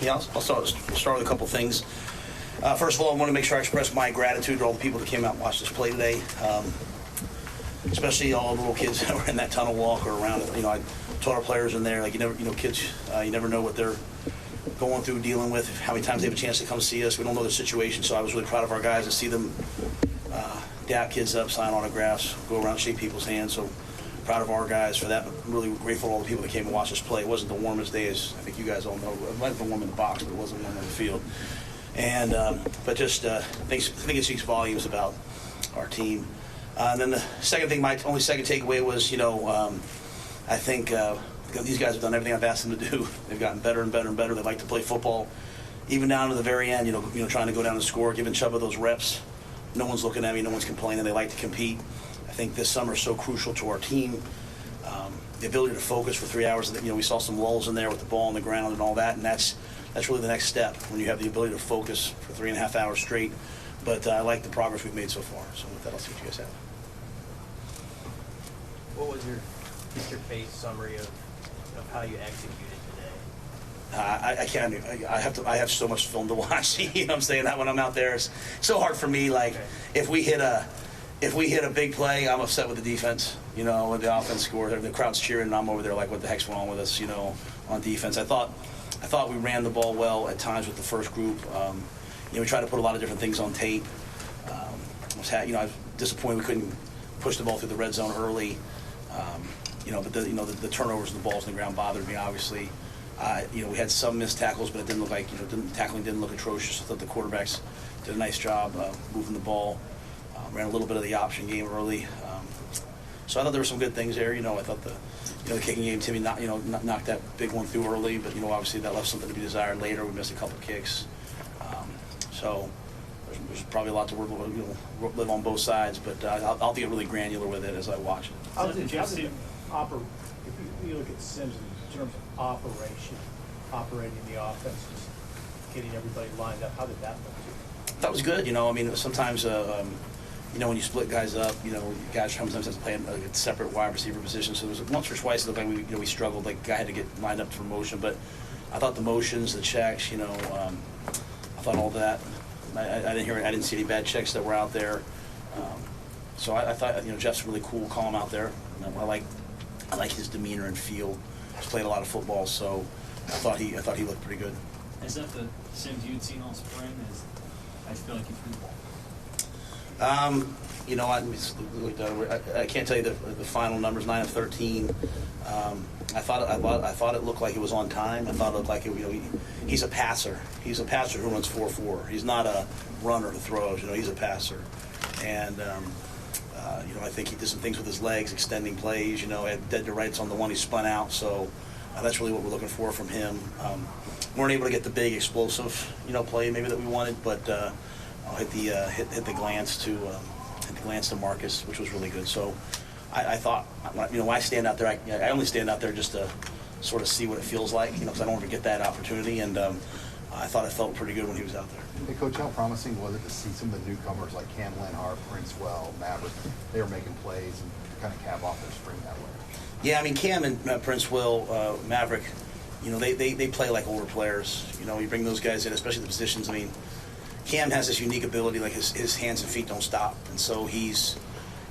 Yeah, I'll start with a couple things. First of all, I want to make sure I express my gratitude to all the people that came out and watched us play today, especially all the little kids that were in that tunnel walk or around it. I told our players in there, like, kids, you never know what they're going through, dealing with, how many times they have a chance to come see us. We don't know the situation, so I was really proud of our guys to see them dap kids up, sign autographs, go around, shake people's hands. So proud of our guys for that. I'm really grateful to all the people that came and watched us play. It wasn't the warmest day, as I think you guys all know. It might have been warm in the box, but it wasn't warm on the field. And but just I think it speaks volumes about our team. And then the second thing, my only second takeaway was, I think these guys have done everything I've asked them to do. They've gotten better and better and better. They like to play football, even down to the very end. Trying to go down and score, giving Chuba those reps. No one's looking at me. No one's complaining. They like to compete. I think this summer is so crucial to our team. The ability to focus for 3 hours. We saw some lulls in there with the ball on the ground and all that, and that's really the next step when you have the ability to focus for 3.5 hours straight. But I like the progress we've made so far. So with that, I'll see what you guys have. What was your face summary of how you executed today? I can't. I have so much film to watch. I'm saying that when I'm out there, it's so hard for me. Like, if we hit a big play, I'm upset with the defense. When the offense scores, the crowd's cheering, and I'm over there like, what the heck's going on with us? On defense, I thought we ran the ball well at times with the first group. We tried to put a lot of different things on tape. I was disappointed we couldn't push the ball through the red zone early. But the turnovers and the balls on the ground bothered me, obviously. We had some missed tackles, but it didn't look like, tackling didn't look atrocious. I thought the quarterbacks did a nice job moving the ball. Ran a little bit of the option game early. So I thought there were some good things there. I thought the kicking game, Timmy knocked that big one through early, but obviously that left something to be desired later. We missed a couple kicks. So there's probably a lot to live on both sides, but I'll get really granular with it as I watch it. How did you see if you look at Sims in terms of operating the offense, just getting everybody lined up, how did that look to you? That was good. Sometimes when you split guys up, guys sometimes have to play a separate wide receiver position. So there was once or twice it looked like we struggled. Like, guy had to get lined up for motion, but I thought the motions, the checks, I thought all that. I didn't see any bad checks that were out there. So I thought Jeff's really cool, calm out there. I like his demeanor and feel. He's played a lot of football, so I thought he looked pretty good. Is that the Sims you'd seen all spring? I feel like you threw the ball. I can't tell you the final numbers. 9 of 13. I thought it looked like it was on time. I thought it looked like he's a passer. He's a passer who runs 4.4. He's not a runner who throws. He's a passer, and I think he did some things with his legs, extending plays. Had dead to rights on the one he spun out. So that's really what we're looking for from him. Weren't able to get the big explosive play maybe that we wanted, but I'll hit the glance to Marcus, which was really good. So I thought, when I stand out there, I only stand out there just to sort of see what it feels like, because I don't want to get that opportunity. And I thought it felt pretty good when he was out there. Hey, Coach, how promising was it to see some of the newcomers like Cam Lenhart, Princewell, Maverick? They were making plays and kind of cap off their spring that way. Yeah, Cam and Princewell, Maverick, they play like older players. You bring those guys in, especially the positions. Cam has this unique ability, like his hands and feet don't stop, and so he's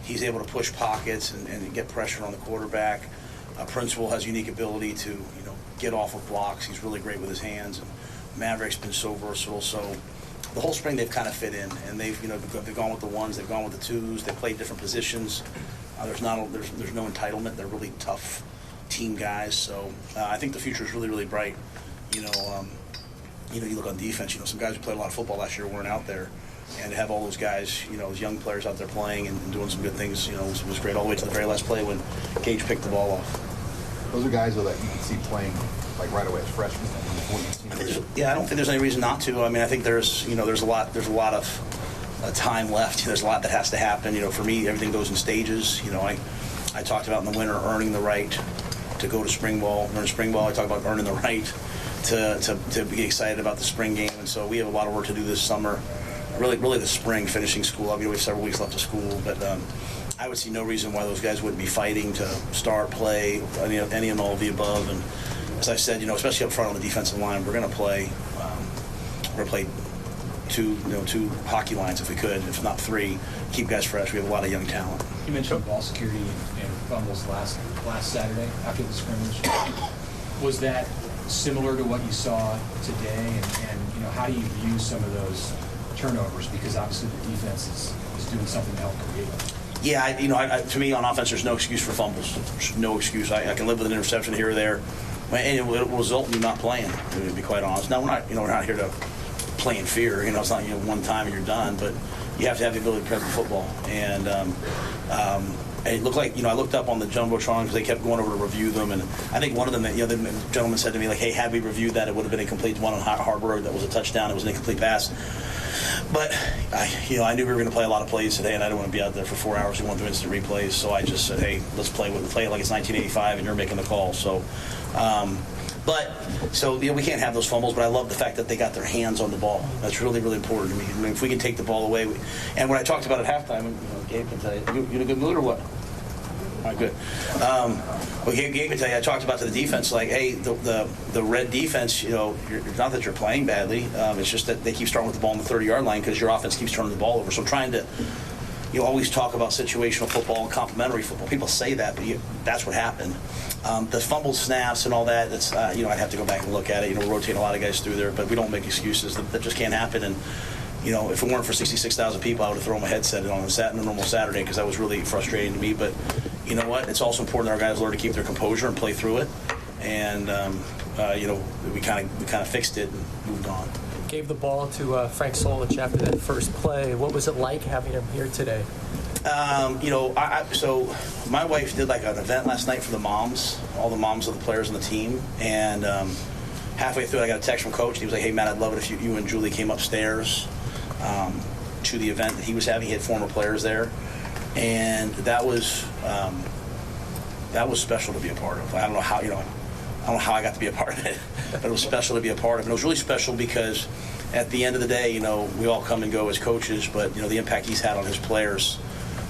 able to push pockets and get pressure on the quarterback. Princewell has unique ability to get off of blocks. He's really great with his hands. And Maverick's been so versatile. So the whole spring they've kind of fit in, and they've gone with the ones, they've gone with the twos. They played different positions. There's no entitlement. They're really tough team guys. So I think the future is really, really bright. You look on defense. Some guys who played a lot of football last year weren't out there, and to have all those guys, those young players out there playing and doing some good things, was great all the way to the very last play when Gage picked the ball off. Those are guys though that you can see playing like right away as freshmen. I don't think there's any reason not to. I think there's a lot of time left. There's a lot that has to happen. For me, everything goes in stages. I talked about in the winter earning the right to go to spring ball. During spring ball, I talked about earning the right to be excited about the spring game. And so we have a lot of work to do this summer. Really the spring, finishing school. We have several weeks left of school, but I would see no reason why those guys wouldn't be fighting to start, play, any and all of the above. And as I said, especially up front on the defensive line, we're going to play. We're going to play two hockey lines if we could, if not three. Keep guys fresh. We have a lot of young talent. You mentioned ball security and fumbles last Saturday after the scrimmage. Was that similar to what you saw today? And how do you view some of those turnovers? Because obviously the defense is doing something to help create them. Yeah, to me on offense, there's no excuse for fumbles. There's no excuse. I can live with an interception here or there, and it will result in you not playing. To be quite honest. Now we're not here to play in fear. It's not one time and you're done, but you have to have the ability to play football. And it looked like I looked up on the jumbotron because they kept going over to review them, and I think one of them, the gentleman said to me like, "Hey, had we reviewed that, it would have been incomplete." One on Harbor that was a touchdown. It was an incomplete pass. But I knew we were going to play a lot of plays today, and I didn't want to be out there for 4 hours going through instant replays. So I just said, "Hey, let's play it like it's 1985, and you're making the call." So. We can't have those fumbles, but I love the fact that they got their hands on the ball. That's really, really important to me. I mean, if we can take the ball away, and when I talked about it at halftime, Gabe can tell you, you in a good mood or what? All right, good. Gabe can tell you, I talked about to the defense, like, hey, the red defense, not that you're playing badly, it's just that they keep starting with the ball on the 30-yard line because your offense keeps turning the ball over. So I'm trying to. You always talk about situational football and complementary football. People say that, but that's what happened. The fumbled snaps and all that, that's I'd have to go back and look at it. Rotate a lot of guys through there, but we don't make excuses. That just can't happen. And if it weren't for 66,000 people, I would have thrown my headset on a normal Saturday because that was really frustrating to me. But you know what? It's also important that our guys learn to keep their composure and play through it. And we kind of fixed it and moved on. Gave the ball to Frank Solich after that first play. What was it like having him here today? So my wife did like an event last night for the moms, all the moms of the players on the team, and halfway through I got a text from Coach. And he was like, "Hey, Matt, I'd love it if you and Julie came upstairs to the event that he was having. He had former players there, and that was special to be a part of. I don't know how I got to be a part of it, but it was special to be a part of it. It was really special because at the end of the day, we all come and go as coaches, but the impact he's had on his players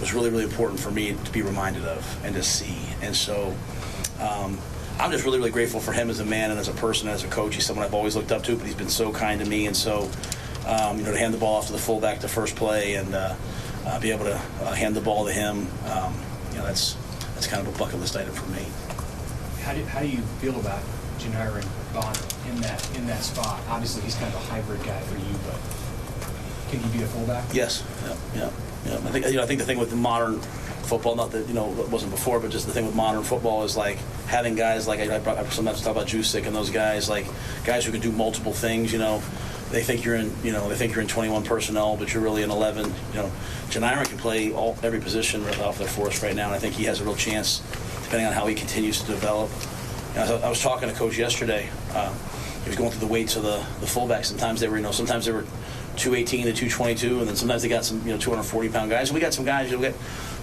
was really, really important for me to be reminded of and to see. And so I'm just really, really grateful for him as a man and as a person and as a coach. He's someone I've always looked up to, but he's been so kind to me. And so, to hand the ball off to the fullback the first play and be able to hand the ball to him, that's kind of a bucket list item for me. How do you feel about Janiran Bond in that spot? Obviously, he's kind of a hybrid guy for you, but can he be a fullback? Yes. Yeah. I think the thing with the modern football, not that it wasn't before, but just the thing with modern football is like having guys like I sometimes talk about Jusic and those guys, like guys who can do multiple things. They think you're in 21 personnel, but you're really in 11. Janiran can play every position right off there for us right now, and I think he has a real chance, depending on how he continues to develop. I was talking to Coach yesterday. He was going through the weights of the fullbacks. Sometimes they were 218 to 222, and then sometimes they got some 240-pound guys. And we got some guys. We got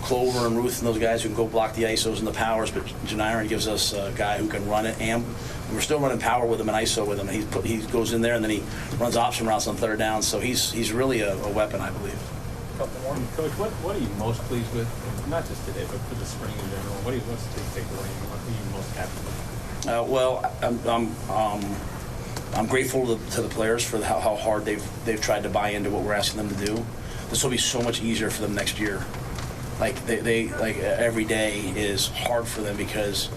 Clover and Ruth and those guys who can go block the ISOs and the powers. But Janiran gives us a guy who can run it, and we're still running power with him and ISO with him. And he goes in there and then he runs option routes on third down. So he's really a weapon, I believe. Couple more. Coach, what are you most pleased with? Not just today, but for the spring in general. What's the big takeaway? What are you most happy with? I'm grateful to the players for how hard they've tried to buy into what we're asking them to do. This will be so much easier for them next year. Like they every day is hard for them because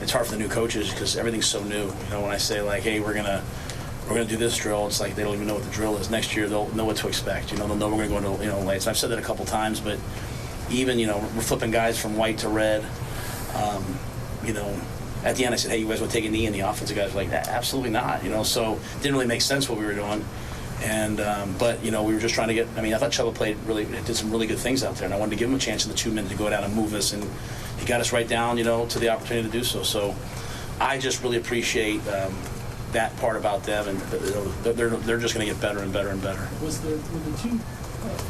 it's hard for the new coaches because everything's so new. When I say like, hey, we're gonna do this drill, it's like they don't even know what the drill is. Next year they'll know what to expect. They'll know we're gonna go into lights. I've said that a couple times, but even we're flipping guys from white to red. At the end, I said, hey, you guys want to take a knee? And the offensive guys were like, absolutely not. So it didn't really make sense what we were doing. And but we were just trying to get. I thought Chuba did some really good things out there, and I wanted to give him a chance in the 2 minutes to go down and move us, and he got us right down, to the opportunity to do so. So I just really appreciate that part about them, and they're just going to get better and better and better. Were the two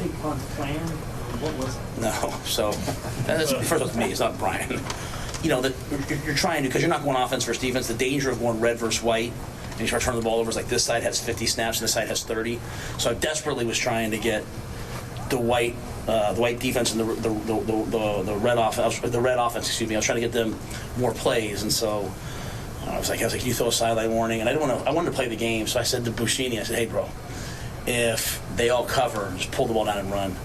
take on plan? What was it? No. So first of all, it's me. It's not Brian. That you're trying to, because you're not going offense versus defense. The danger of going red versus white, and you start turning the ball over, is like this side has 50 snaps and this side has 30. So I desperately was trying to get the white defense and the red offense. I was trying to get them more plays, and so I was like, can you throw a sideline warning? And I wanted to play the game, so I said to Buschini, I said, hey, bro, if they all cover, just pull the ball down and run.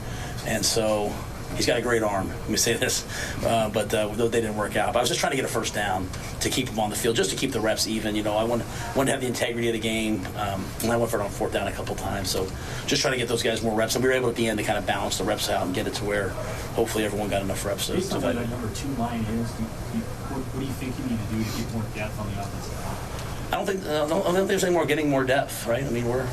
And so he's got a great arm. Let me say this, but they didn't work out. But I was just trying to get a first down to keep him on the field, just to keep the reps even. I wanted to have the integrity of the game, and I went for it on fourth down a couple times. So just trying to get those guys more reps, and we were able at the end to kind of balance the reps out and get it to where hopefully everyone got enough reps. Based on what that number 2 line is, what do you think you need to do to get more depth on the offensive line? I don't think there's any more getting more depth, right? I mean, we're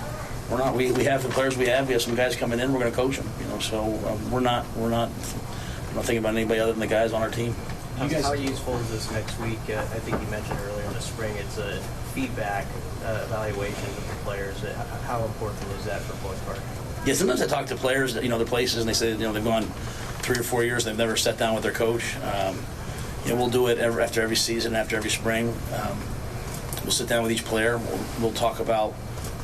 not. We have the players we have. We have some guys coming in. We're going to coach them. So we're not thinking about anybody other than the guys on our team. How useful is this next week? I think you mentioned earlier in the spring, it's a feedback evaluation of the players. How important is that for Boyd Park? Yeah, sometimes I talk to players, the places, and they say, they've gone 3 or 4 years, they've never sat down with their coach. We'll do it after every season, after every spring. We'll sit down with each player. We'll talk about,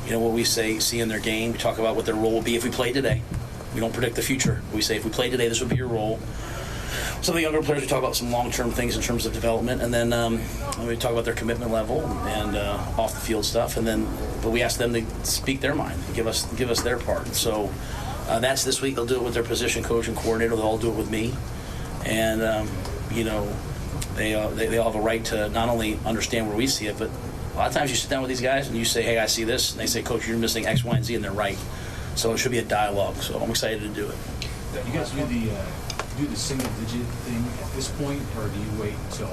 what we see in their game. We talk about what their role will be if we play today. We don't predict the future. We say, if we play today, this would be your role. Some of the younger players, we talk about some long-term things in terms of development, and then we talk about their commitment level and off-the-field stuff. But we ask them to speak their mind, give us their part. So that's this week. They'll do it with their position coach and coordinator. They'll all do it with me, and they all have a right to not only understand where we see it, but a lot of times you sit down with these guys and you say, hey, I see this, and they say, Coach, you're missing X, Y, and Z, and they're right. So it should be a dialogue. So I'm excited to do it. You guys do the single digit thing at this point, or do you wait until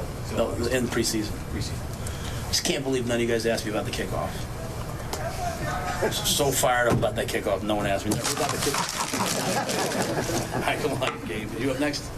In preseason. preseason? I just can't believe none of you guys asked me about the kickoff. So fired up about that kickoff. No one asked me. All right, come on, Gabe. You up next?